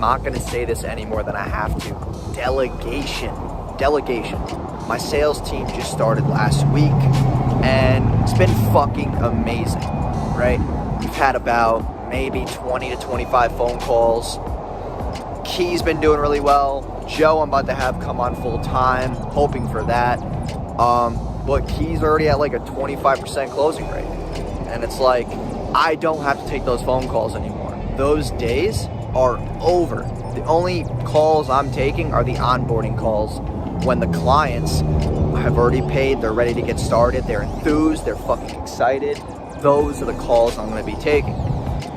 not going to say this any more than I have to. Delegation. My sales team just started last week, and it's been fucking amazing, right? We've had about maybe 20 to 25 phone calls. Key's been doing really well. Joe, I'm about to have come on full time, hoping for that. But Key's already at like a 25% closing rate. And it's like, I don't have to take those phone calls anymore. Those days are over. The only calls I'm taking are the onboarding calls when the clients have already paid, they're ready to get started, they're enthused, they're fucking excited. Those are the calls I'm going to be taking.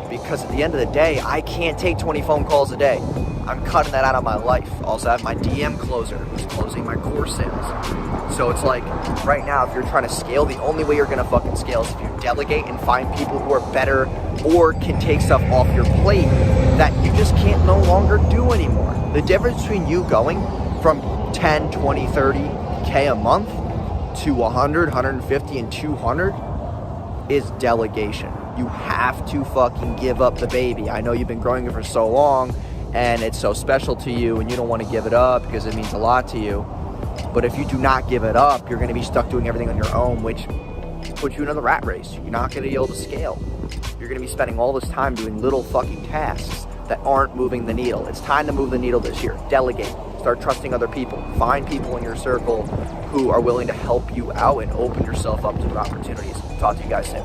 Because at the end of the day, I can't take 20 phone calls a day. I'm cutting that out of my life. Also, I have my DM closer who's closing my course sales. So it's like, right now, if you're trying to scale, the only way you're going to fucking scale is if you delegate and find people who are better or can take stuff off your plate that you just can't no longer do anymore. The difference between you going from 10, 20, 30K a month to 100, 150, and 200 is delegation. You have to fucking give up the baby. I know you've been growing it for so long and it's so special to you and you don't want to give it up because it means a lot to you. But if you do not give it up, you're going to be stuck doing everything on your own, which puts you in another rat race. You're not going to be able to scale. You're going to be spending all this time doing little fucking tasks that aren't moving the needle. It's time to move the needle this year. Delegate. Start trusting other people. Find people in your circle who are willing to help you out and open yourself up to new opportunities. Talk to you guys soon.